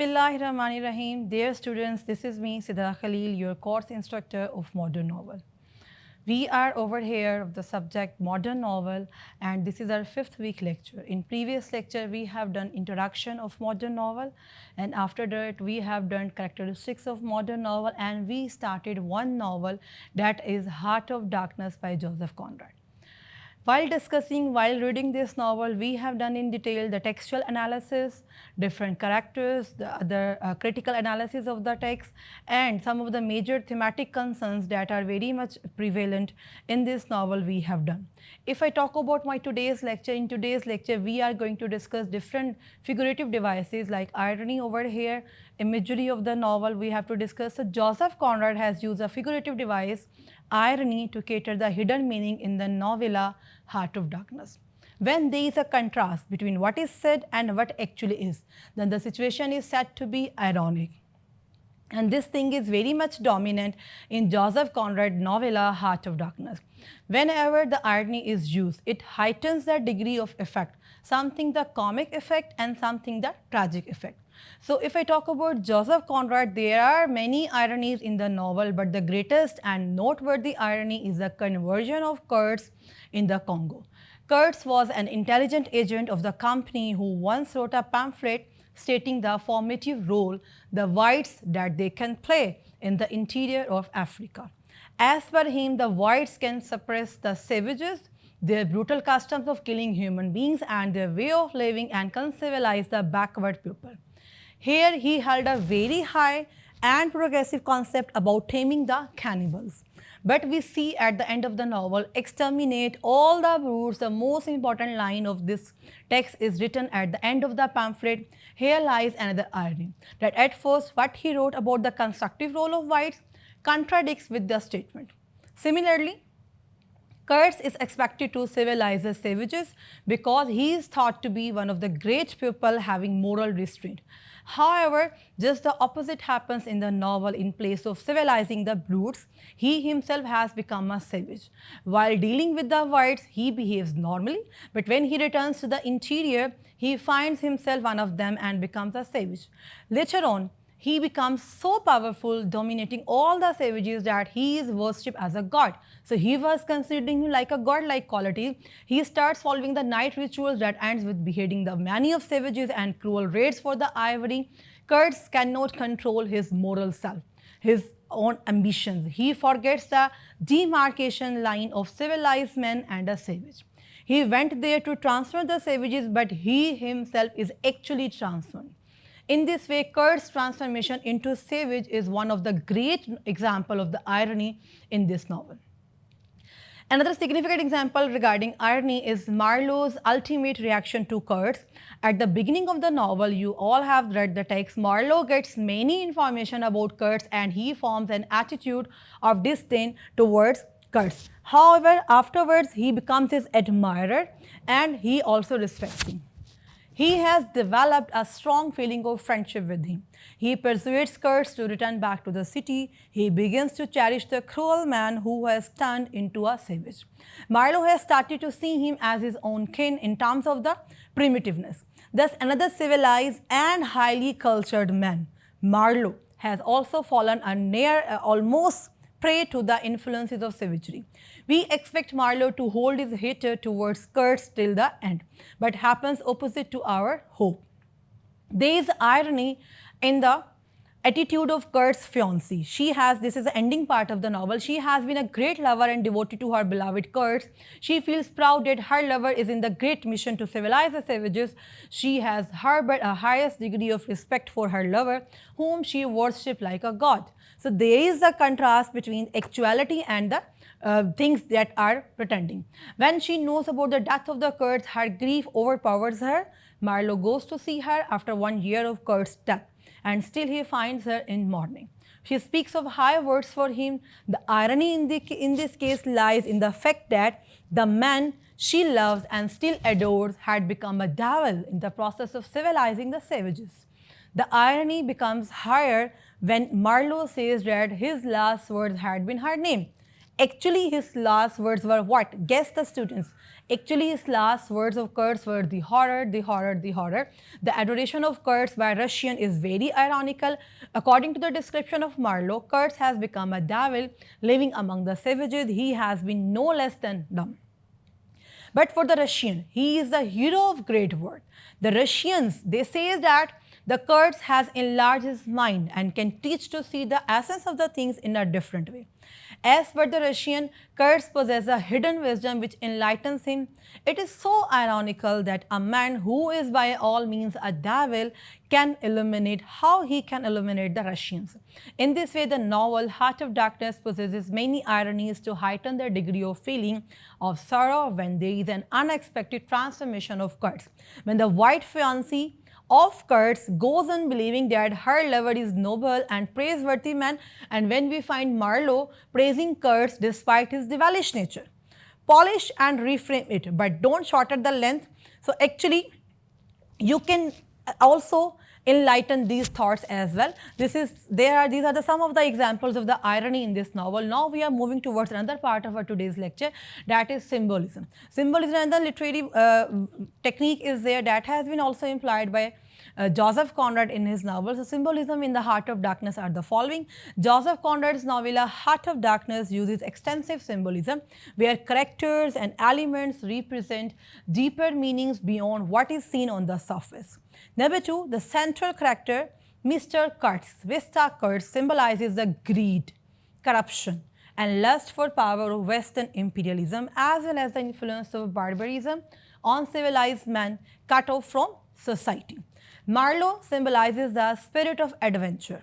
Bismillahirrahmanirrahim. Dear students, this is me, Sidra Khalil, your course instructor of Modern Novel. We are over here of the subject Modern Novel, and this is our 5th week lecture. In previous lecture, we have done introduction of Modern Novel, and after that, we have done characteristics of Modern Novel, and we started one novel that is Heart of Darkness by Joseph Conrad. While reading this novel, we have done in detail the textual analysis, different characters, the other critical analysis of the text, and some of the major thematic concerns that are very much prevalent in this novel we have done. If I talk about my today's lecture, in today's lecture, we are going to discuss different figurative devices like irony over here, imagery of the novel we have to discuss. So Joseph Conrad has used a figurative device, irony, to cater the hidden meaning in the novella Heart of Darkness. When there is a contrast between what is said and what actually is, then the situation is said to be ironic. And this thing is very much dominant in Joseph Conrad's novella Heart of Darkness. Whenever the irony is used, it heightens the degree of effect, something the comic effect and something the tragic effect. So if I talk about Joseph Conrad, there are many ironies in the novel, but the greatest and noteworthy irony is the conversion of Kurtz in the Congo. Kurtz was an intelligent agent of the company who once wrote a pamphlet stating the formative role the whites that they can play in the interior of Africa. As per him, the whites can suppress the savages, their brutal customs of killing human beings and their way of living, and can civilize the backward people. Here he held a very high and progressive concept about taming the cannibals. But we see at the end of the novel, exterminate all the brutes. The most important line of this text is written at the end of the pamphlet. Here lies another irony, that at first what he wrote about the constructive role of whites contradicts with the statement. Similarly, Kurtz is expected to civilize the savages because he is thought to be one of the great people having moral restraint. However, just the opposite happens in the novel. In place of civilizing the brutes, he himself has become a savage. While dealing with the whites, he behaves normally, but when he returns to the interior, he finds himself one of them and becomes a savage. Later on, he becomes so powerful, dominating all the savages, that he is worshipped as a god. So he was considering him like a godlike quality. He starts following the night rituals that ends with beheading the many of savages and cruel raids for the ivory. Kurtz cannot control his moral self, his own ambitions. He forgets the demarcation line of civilized man and a savage. He went there to transform the savages, but he himself is actually transformed. In this way, Kurt's transformation into savage is one of the great examples of the irony in this novel. Another significant example regarding irony is Marlowe's ultimate reaction to Kurtz. At the beginning of the novel, you all have read the text. Marlowe gets many information about Kurtz and he forms an attitude of disdain towards Kurtz. However, afterwards, he becomes his admirer and he also respects him. He has developed a strong feeling of friendship with him. He persuades Kurtz to return back to the city. He begins to cherish the cruel man who has turned into a savage. Marlowe has started to see him as his own kin in terms of the primitiveness. Thus, another civilized and highly cultured man, Marlowe, has also fallen almost prey to the influences of savagery. We expect Marlowe to hold his hatred towards Kurtz till the end, but happens opposite to our hope. There is irony in the attitude of Kurtz's fiancée. This is the ending part of the novel. She has been a great lover and devoted to her beloved Kurtz. She feels proud that her lover is in the great mission to civilize the savages. She has harbored a highest degree of respect for her lover, whom she worships like a god. So there is a contrast between actuality and the things that are pretending. When she knows about the death of the Kurtz, her grief overpowers her. Marlowe goes to see her after 1 year of Kurtz's death, and still he finds her in mourning. She speaks of high words for him. The irony in this case lies in the fact that the man she loves and still adores had become a devil in the process of civilizing the savages. The irony becomes higher when Marlowe says that his last words had been her name. Actually, his last words were what? Guess the students. Actually, his last words of Kurtz were the horror, the horror, the horror. The adoration of Kurtz by Russian is very ironical. According to the description of Marlowe, Kurtz has become a devil living among the savages. He has been no less than dumb. But for the Russian, he is the hero of great work. The Russians, they say that the Kurtz has enlarged his mind and can teach to see the essence of the things in a different way. As per the Russian, Kurtz possesses a hidden wisdom which enlightens him. It is so ironical that a man who is by all means a devil can illuminate how he can illuminate the Russians. In this way, the novel Heart of Darkness possesses many ironies to heighten the degree of feeling of sorrow when there is an unexpected transformation of Kurtz. When the white fiancée of Kurtz goes on believing that her lover is noble and praiseworthy man, and when we find Marlowe praising Kurtz despite his devilish nature. Polish and reframe it, but don't shorten the length. So actually, you can also enlighten these thoughts as well. These are some of the examples of the irony in this novel. Now we are moving towards another part of our today's lecture, that is symbolism. Symbolism and the literary technique is there that has been also employed by Joseph Conrad in his novel. So symbolism in the Heart of Darkness are the following. Joseph Conrad's novella Heart of Darkness uses extensive symbolism where characters and elements represent deeper meanings beyond what is seen on the surface. Number 2, the central character, Mr. Kurtz. Mr. Kurtz symbolizes the greed, corruption, and lust for power of Western imperialism, as well as the influence of barbarism on civilized man cut off from society. Marlowe symbolizes the spirit of adventure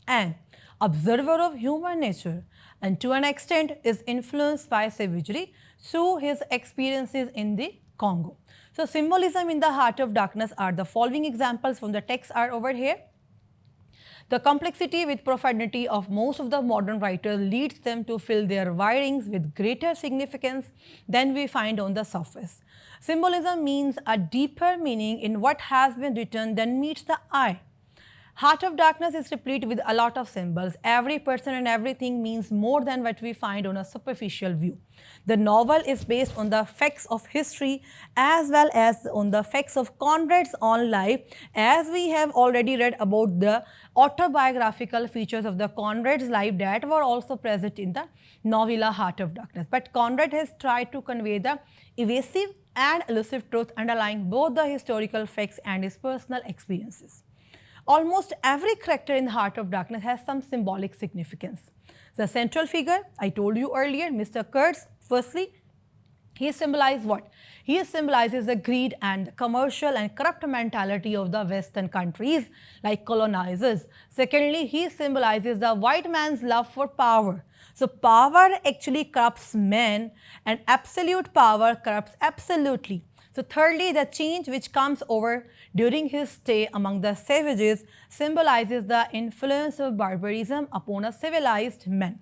and observer of human nature, and to an extent is influenced by savagery through his experiences in the Congo. So symbolism in the Heart of Darkness are the following examples from the text are over here. The complexity with profanity of most of the modern writers leads them to fill their writings with greater significance than we find on the surface. Symbolism means a deeper meaning in what has been written than meets the eye. Heart of Darkness is replete with a lot of symbols. Every person and everything means more than what we find on a superficial view. The novel is based on the facts of history as well as on the facts of Conrad's own life, as we have already read about the autobiographical features of the Conrad's life that were also present in the novella Heart of Darkness. But Conrad has tried to convey the evasive and elusive truth underlying both the historical facts and his personal experiences. Almost every character in the Heart of Darkness has some symbolic significance. The central figure, I told you earlier, Mr. Kurtz, firstly, he symbolizes what? He symbolizes the greed and commercial and corrupt mentality of the Western countries like colonizers. Secondly, he symbolizes the white man's love for power. So power actually corrupts men and absolute power corrupts absolutely. So thirdly, the change which comes over during his stay among the savages symbolizes the influence of barbarism upon a civilized man.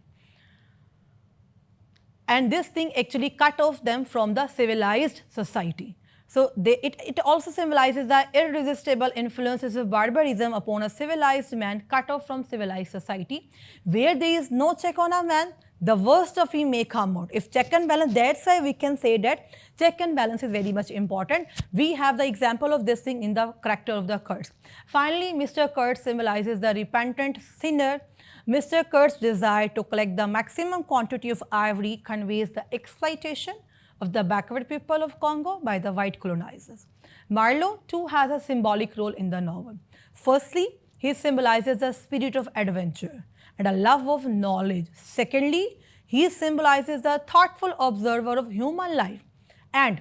And this thing actually cut off them from the civilized society. So it also symbolizes the irresistible influences of barbarism upon a civilized man cut off from civilized society. Where there is no check on a man, the worst of him may come out. If check and balance, that's why we can say that check and balance is very much important. We have the example of this thing in the character of the Kurtz. Finally, Mr. Kurtz symbolizes the repentant sinner. Mr. Kurtz's desire to collect the maximum quantity of ivory conveys the exploitation of the backward people of Congo by the white colonizers. Marlowe too has a symbolic role in the novel. Firstly, he symbolizes the spirit of adventure and a love of knowledge. Secondly, he symbolizes the thoughtful observer of human life and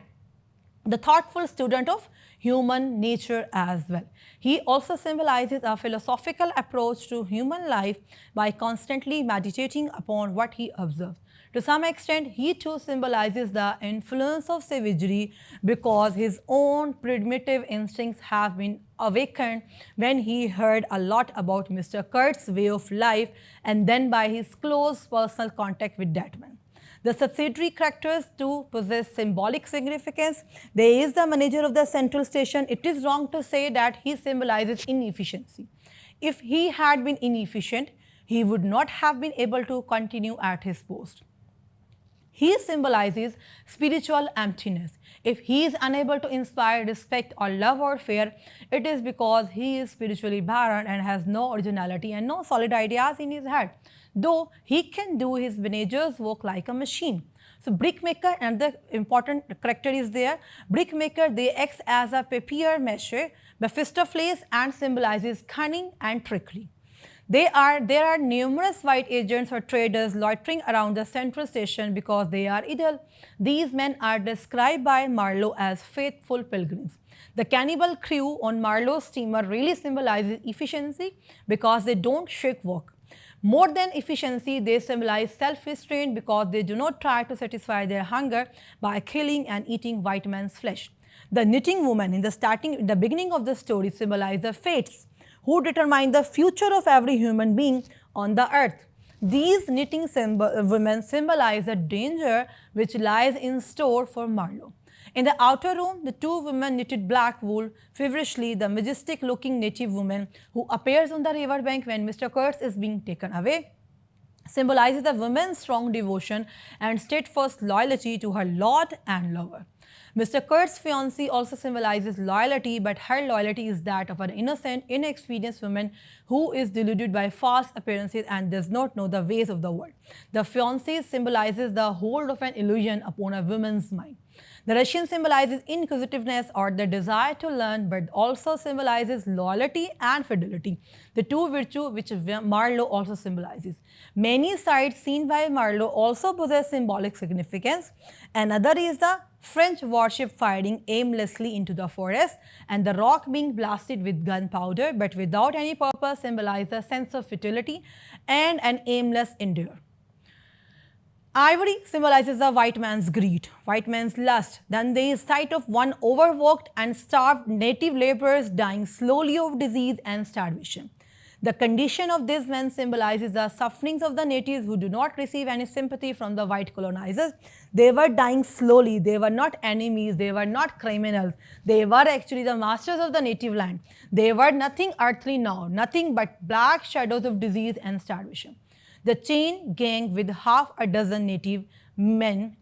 the thoughtful student of human nature as well. He also symbolizes a philosophical approach to human life by constantly meditating upon what he observes. To some extent, he too symbolizes the influence of savagery because his own primitive instincts have been awakened when he heard a lot about Mr. Kurtz's way of life and then by his close personal contact with that man. The subsidiary characters too possess symbolic significance. There is the manager of the central station. It is wrong to say that he symbolizes inefficiency. If he had been inefficient, he would not have been able to continue at his post. He symbolizes spiritual emptiness. If he is unable to inspire respect or love or fear, it is because he is spiritually barren and has no originality and no solid ideas in his head, though he can do his manager's work like a machine. So brickmaker, another important character is there. Brickmaker, they acts as a papier-mâché, Mephistopheles, and symbolizes cunning and trickery. There are numerous white agents or traders loitering around the central station because they are idle. These men are described by Marlowe as faithful pilgrims. The cannibal crew on Marlowe's steamer really symbolizes efficiency because they don't shirk work. More than efficiency, they symbolize self-restraint because they do not try to satisfy their hunger by killing and eating white man's flesh. The knitting woman in the beginning of the story symbolizes the fates who determine the future of every human being on the earth. These knitting women symbolize the danger which lies in store for Marlowe. In the outer room, the two women knitted black wool feverishly. The majestic-looking native woman who appears on the riverbank when Mr. Kurtz is being taken away symbolizes the woman's strong devotion and steadfast loyalty to her lord and lover. Mr. Kurtz's fiancée also symbolizes loyalty, but her loyalty is that of an innocent, inexperienced woman who is deluded by false appearances and does not know the ways of the world. The fiancée symbolizes the hold of an illusion upon a woman's mind. The Russian symbolizes inquisitiveness or the desire to learn, but also symbolizes loyalty and fidelity, the two virtues which Marlowe also symbolizes. Many sights seen by Marlowe also possess symbolic significance. Another is the French warship firing aimlessly into the forest and the rock being blasted with gunpowder, but without any purpose, symbolizes a sense of futility and an aimless endeavor. Ivory symbolizes the white man's greed, white man's lust. Then there is sight of one overworked and starved native laborers dying slowly of disease and starvation. The condition of these men symbolizes the sufferings of the natives who do not receive any sympathy from the white colonizers. They were dying slowly. They were not enemies. They were not criminals. They were actually the masters of the native land. They were nothing earthly now, nothing but black shadows of disease and starvation. The chain gang with half a dozen native men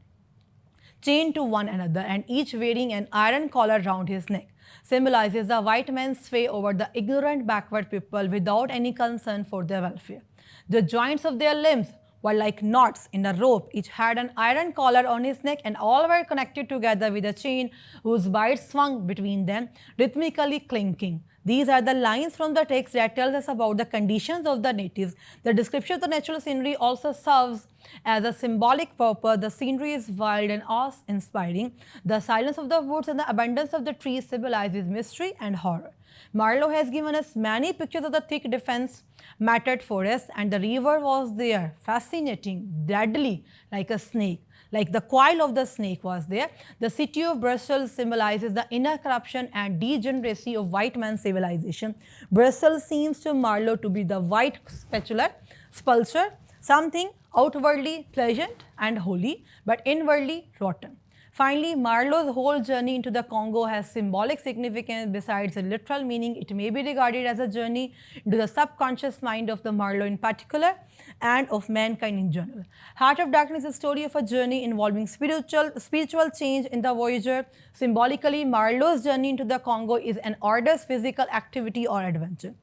chained to one another and each wearing an iron collar round his neck symbolizes the white man's sway over the ignorant backward people without any concern for their welfare. The joints of their limbs were like knots in a rope. Each had an iron collar on his neck and all were connected together with a chain whose bites swung between them, rhythmically clinking. These are the lines from the text that tells us about the conditions of the natives. The description of the natural scenery also serves as a symbolic purpose. The scenery is wild and awe-inspiring. The silence of the woods and the abundance of the trees symbolizes mystery and horror. Marlowe has given us many pictures of the thick defense-matted forest, and the river was there, fascinating, deadly, like a snake. Like the coil of the snake was there. The city of Brussels symbolizes the inner corruption and degeneracy of white man's civilization. Brussels seems to Marlowe to be the white sepulchre, something outwardly pleasant and holy, but inwardly rotten. Finally, Marlowe's whole journey into the Congo has symbolic significance. Besides a literal meaning, it may be regarded as a journey into the subconscious mind of the Marlowe in particular and of mankind in general. Heart of Darkness is a story of a journey involving spiritual change in the voyager. Symbolically, Marlowe's journey into the Congo is an arduous physical activity or adventure.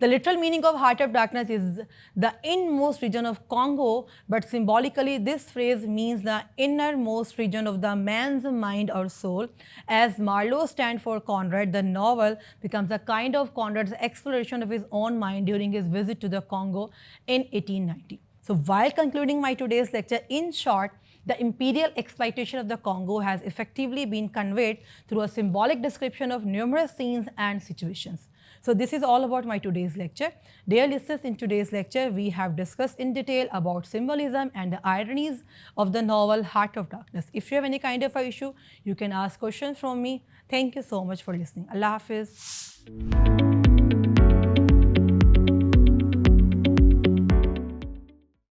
The literal meaning of Heart of Darkness is the inmost region of Congo, but symbolically this phrase means the innermost region of the man's mind or soul. As Marlowe stands for Conrad, the novel becomes a kind of Conrad's exploration of his own mind during his visit to the Congo in 1890. So while concluding my today's lecture, in short, the imperial exploitation of the Congo has effectively been conveyed through a symbolic description of numerous scenes and situations. So this is all about my today's lecture. Dear listeners, in today's lecture, we have discussed in detail about symbolism and the ironies of the novel Heart of Darkness. If you have any kind of issue, you can ask questions from me. Thank you so much for listening. Allah Hafiz.